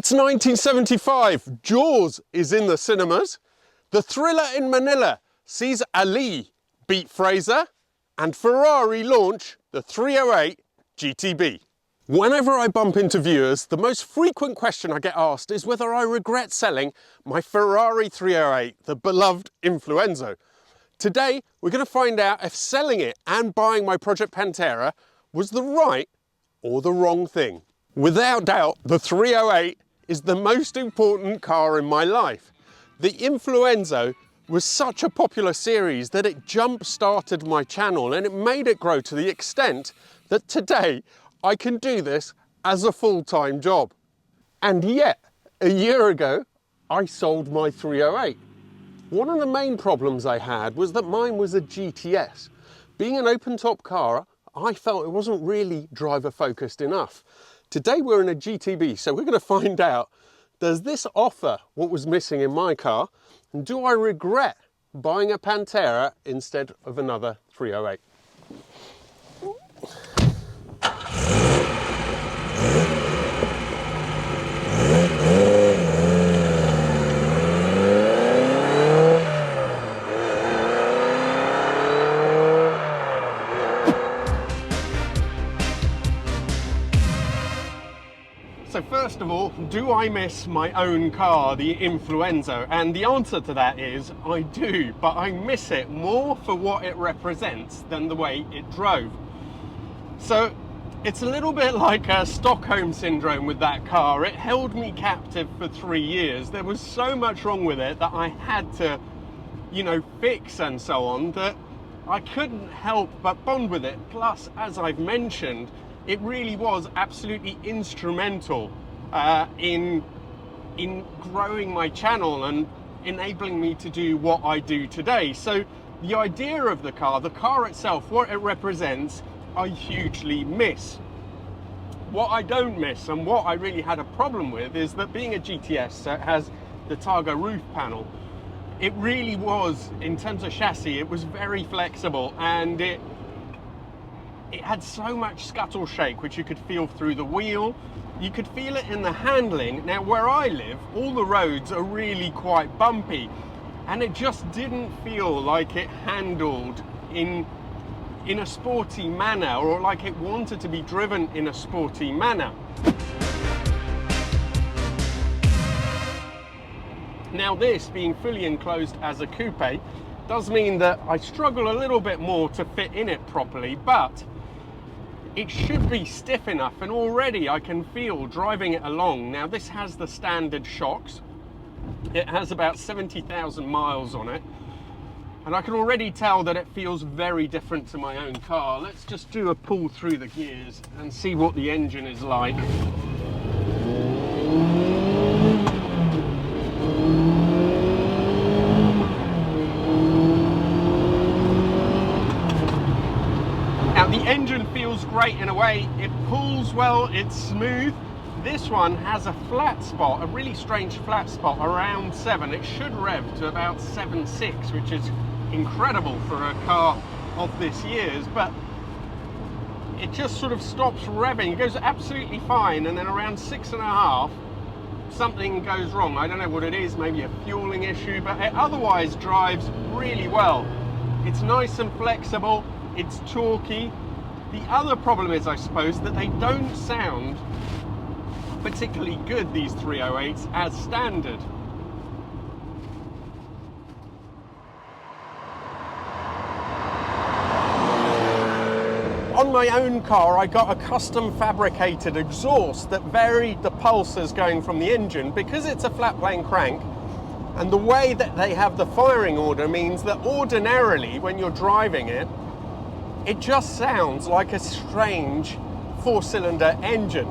It's 1975, Jaws is in the cinemas, The Thriller in Manila sees Ali beat Fraser, and Ferrari launch the 308 GTB. Whenever I bump into viewers, the most frequent question I get asked is whether I regret selling my Ferrari 308, the beloved Influenzo. Today, we're going to find out if selling it and buying my Project Pantera was the right or the wrong thing. Without doubt, the 308 is the most important car in my life. The Influenzo was such a popular series that it jump-started my channel and it made it grow to the extent that today I can do this as a full-time job. And yet, a year ago, I sold my 308. One of the main problems I had was that mine was a GTS. Being an open-top car, I felt it wasn't really driver-focused enough. Today we're in a GTB, so we're going to find out, does this offer what was missing in my car? And do I regret buying a Pantera instead of another 308? So first of all, do I miss my own car, the Influenzo? And the answer to that is, I do, but I miss it more for what it represents than the way it drove. So it's a little bit like a Stockholm syndrome with that car. It held me captive for 3 years. There was so much wrong with it that I had to, fix and so on, that I couldn't help but bond with it. Plus, as I've mentioned, it really was absolutely instrumental in growing my channel and enabling me to do what I do today. So the idea of the car itself, what it represents, I hugely miss. What I don't miss and what I really had a problem with is that being a GTS, so it has the Targa roof panel, it really was, in terms of chassis, it was very flexible, and it had so much scuttle shake, which you could feel through the wheel. You could feel it in the handling. Now, where I live, all the roads are really quite bumpy, and it just didn't feel like it handled in a sporty manner, or like it wanted to be driven in a sporty manner. Now, this being fully enclosed as a coupe does mean that I struggle a little bit more to fit in it properly, but it should be stiff enough, and already I can feel driving it along. Now, this has the standard shocks. It has about 70,000 miles on it, and I can already tell that it feels very different to my own car. Let's just do a pull through the gears and see what the engine is like. Now, the engine feels great in a way. It pulls well, it's smooth. This one has a flat spot, a really strange flat spot around 7. It should rev to about 7.6, which is incredible for a car of this year's, but it just sort of stops revving. It goes absolutely fine, and then around 6.5, something goes wrong. I don't know what it is, maybe a fueling issue, but it otherwise drives really well. It's nice and flexible. It's torquey. The other problem is, I suppose, that they don't sound particularly good, these 308s, as standard. On my own car, I got a custom fabricated exhaust that varied the pulses going from the engine. Because it's a flat plane crank, and the way that they have the firing order means that ordinarily, when you're driving it, it just sounds like a strange 4-cylinder engine.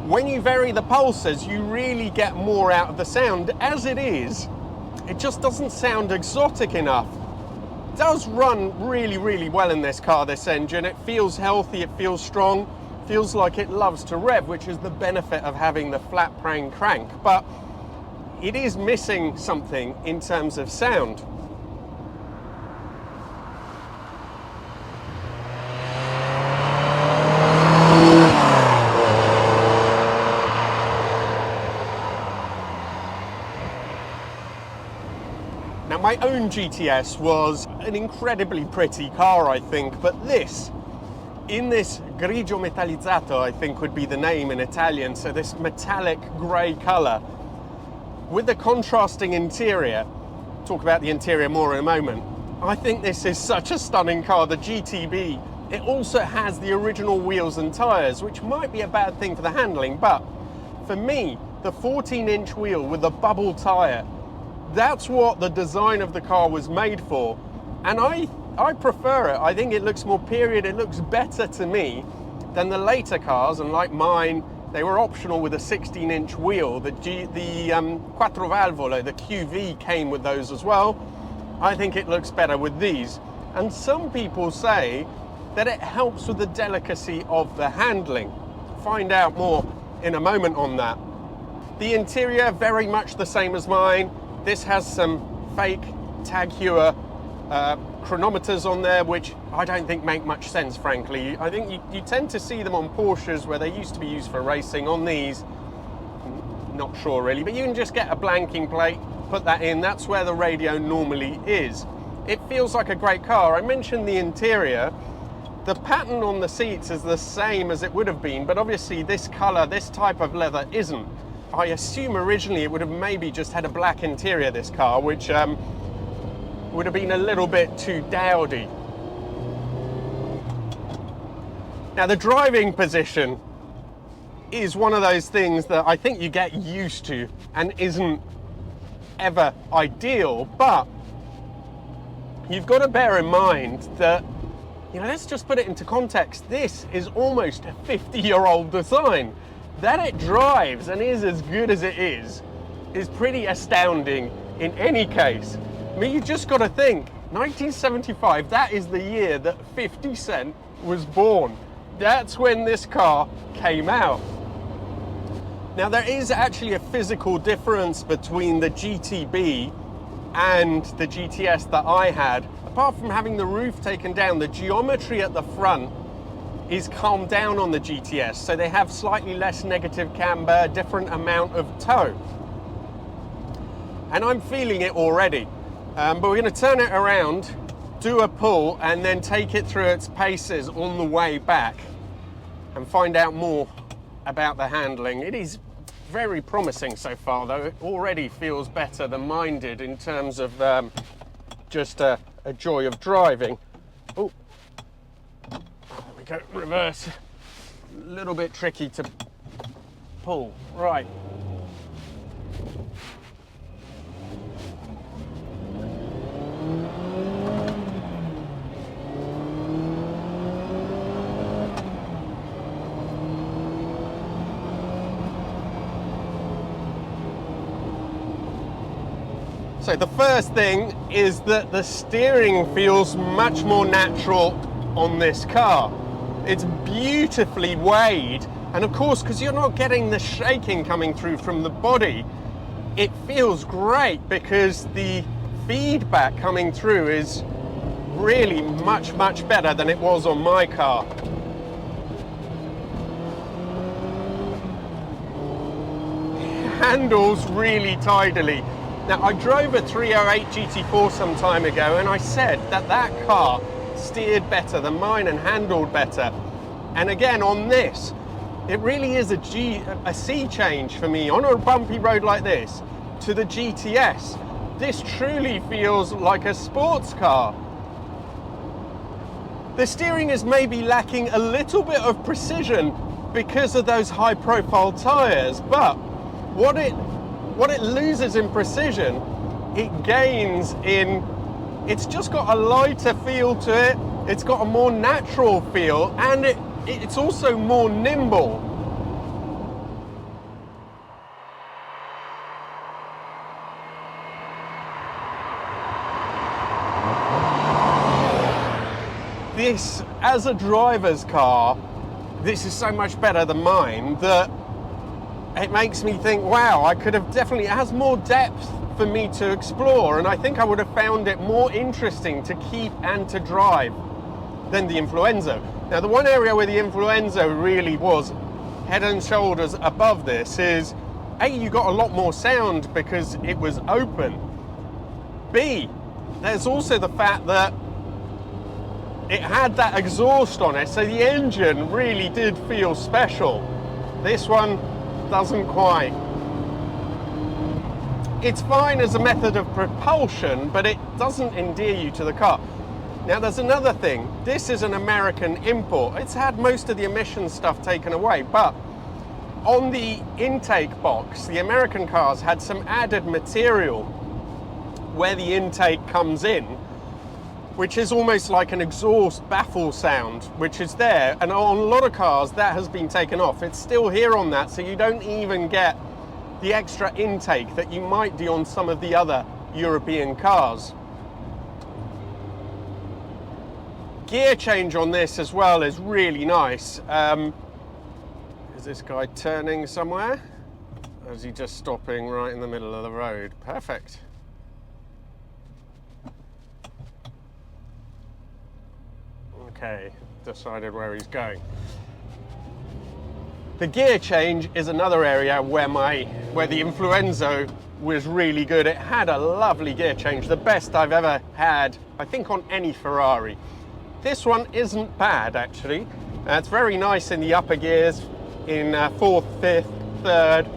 When you vary the pulses, you really get more out of the sound. As it is, it just doesn't sound exotic enough. It does run really, really well in this car, this engine. It feels healthy, it feels strong, feels like it loves to rev, which is the benefit of having the flat plane crank. But it is missing something in terms of sound. Now, my own GTS was an incredibly pretty car, I think, but this, in this grigio metallizzato, I think would be the name in Italian, so this metallic grey colour, with the contrasting interior, talk about the interior more in a moment, I think this is such a stunning car, the GTB. It also has the original wheels and tyres, which might be a bad thing for the handling, but for me, the 14-inch wheel with the bubble tyre, that's what the design of the car was made for, and I prefer it. I think it looks more period, it looks better to me than the later cars, and like mine, they were optional with a 16-inch wheel. The Quattro Valvole, the QV came with those as well. I think it looks better with these, and some people say that it helps with the delicacy of the handling. Find out more in a moment on that. The interior, very much the same as mine. This has some fake Tag Heuer chronometers on there, which I don't think make much sense, frankly. I think you tend to see them on Porsches where they used to be used for racing. On these, not sure really, but you can just get a blanking plate, put that in, that's where the radio normally is. It feels like a great car. I mentioned the interior. The pattern on the seats is the same as it would have been, but obviously this colour, this type of leather isn't. I assume originally it would have maybe just had a black interior, this car, which would have been a little bit too dowdy. Now, the driving position is one of those things that I think you get used to and isn't ever ideal, but you've got to bear in mind that, you know, let's just put it into context. This is almost a 50-year-old design. That it drives and is as good as it is pretty astounding in any case. I mean, you just got to think, 1975, that is the year that 50 Cent was born. That's when this car came out. Now, there is actually a physical difference between the GTB and the GTS that I had. Apart from having the roof taken down, the geometry at the front is calmed down on the GTS, so they have slightly less negative camber, different amount of toe. And I'm feeling it already. But we're going to turn it around, do a pull, and then take it through its paces on the way back and find out more about the handling. It is very promising so far, though. It already feels better than mine did in terms of just a joy of driving. Oh, there we go, reverse. A little bit tricky to pull, right. So the first thing is that the steering feels much more natural on this car. It's beautifully weighed, and of course, because you're not getting the shaking coming through from the body, it feels great because the feedback coming through is really much better than it was on my car. Handles really tidily. Now, I drove a 308 GT4 some time ago, and I said that that car steered better than mine and handled better. And again, on this, it really is a sea change for me. On a bumpy road like this, to the GTS, this truly feels like a sports car. The steering is maybe lacking a little bit of precision because of those high-profile tyres, but what it loses in precision, it gains in, it's just got a lighter feel to it, it's got a more natural feel, and it's also more nimble. This, as a driver's car, this is so much better than mine that it makes me think, wow, I could have definitely, it has more depth for me to explore, and I think I would have found it more interesting to keep and to drive than the Influenzo. Now, the one area where the Influenzo really was head and shoulders above this is, A, you got a lot more sound because it was open, B, there's also the fact that it had that exhaust on it, so the engine really did feel special. This one doesn't quite. It's fine as a method of propulsion, but it doesn't endear you to the car. Now there's another thing, this is an American import. It's had most of the emission stuff taken away, but on the intake box, the American cars had some added material where the intake comes in, which is almost like an exhaust baffle sound, which is there. And on a lot of cars, that has been taken off. It's still here on that, so you don't even get the extra intake that you might do on some of the other European cars. Gear change on this as well is really nice. Is this guy turning somewhere? Or is he just stopping right in the middle of the road? Perfect. Okay, decided where he's going. The gear change is another area where the Influenzo was really good. It had a lovely gear change, the best I've ever had, I think, on any Ferrari. This one isn't bad, actually. It's very nice in the upper gears, in 4th, 5th, 3rd.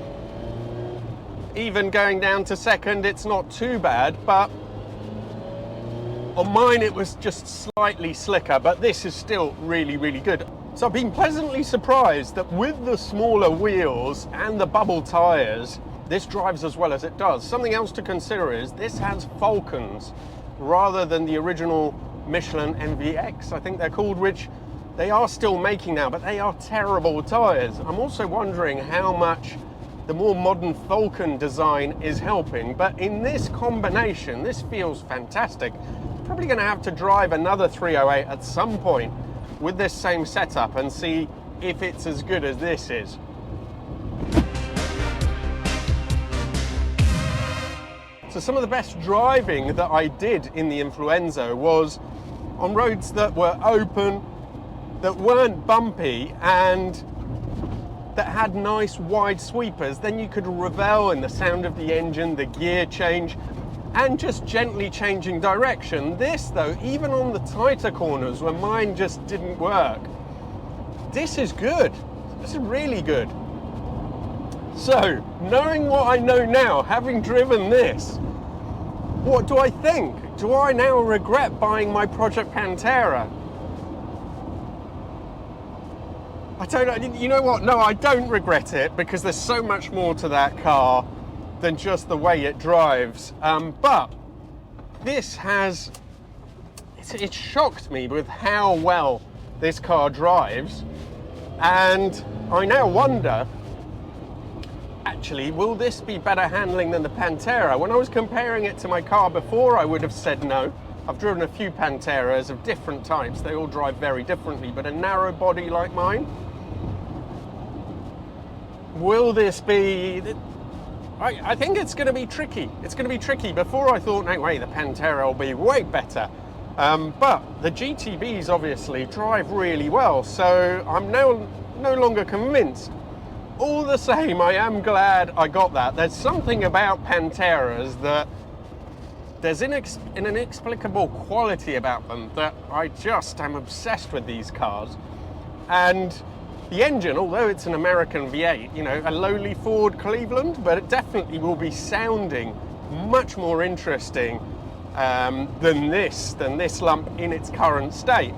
Even going down to 2nd, it's not too bad, but on mine it was just slightly slicker, but this is still really, really good. So I've been pleasantly surprised that with the smaller wheels and the bubble tyres, this drives as well as it does. Something else to consider is this has Falcons rather than the original Michelin MVX, I think they're called, which they are still making now, but they are terrible tyres. I'm also wondering how much the more modern Falcon design is helping, but in this combination, this feels fantastic. Probably going to have to drive another 308 at some point with this same setup and see if it's as good as this is. So some of the best driving that I did in the Influenzo was on roads that were open, that weren't bumpy, and that had nice wide sweepers. Then you could revel in the sound of the engine, the gear change, and just gently changing direction. This though, even on the tighter corners where mine just didn't work, this is good. This is really good. So, knowing what I know now, having driven this, what do I think? Do I now regret buying my Project Pantera? I don't know. You know what? No, I don't regret it, because there's so much more to that car than just the way it drives. But this has, it shocked me with how well this car drives. And I now wonder, actually, will this be better handling than the Pantera? When I was comparing it to my car before, I would have said no. I've driven a few Panteras of different types. They all drive very differently, but a narrow body like mine, will this be... I think it's going to be tricky. It's going to be tricky. Before I thought, no way, the Pantera will be way better. But the GTBs obviously drive really well, so I'm now no longer convinced. All the same, I am glad I got that. There's something about Panteras that there's an inexplicable quality about them that I just am obsessed with these cars. And the engine, although it's an American V8, you know, a lowly Ford Cleveland, but it definitely will be sounding much more interesting than this lump in its current state.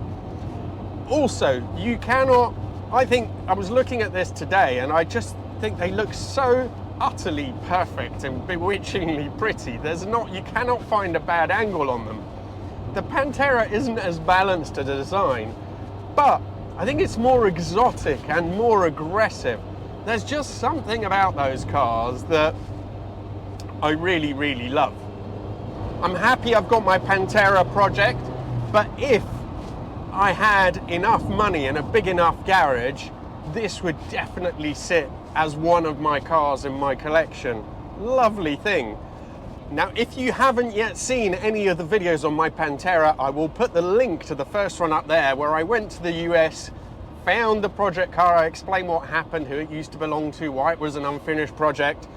Also, you cannot, I think, I was looking at this today and I just think they look so utterly perfect and bewitchingly pretty. You cannot find a bad angle on them. The Pantera isn't as balanced a design, but I think it's more exotic and more aggressive. There's just something about those cars that I really, really love. I'm happy I've got my Pantera project, but if I had enough money and a big enough garage, this would definitely sit as one of my cars in my collection. Lovely thing. Now, if you haven't yet seen any of the videos on my Pantera, I will put the link to the first one up there, where I went to the US, found the project car, I explained what happened, who it used to belong to, why it was an unfinished project.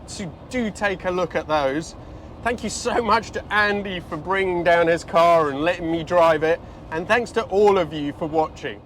So do take a look at those. Thank you so much to Andy for bringing down his car and letting me drive it, and thanks to all of you for watching.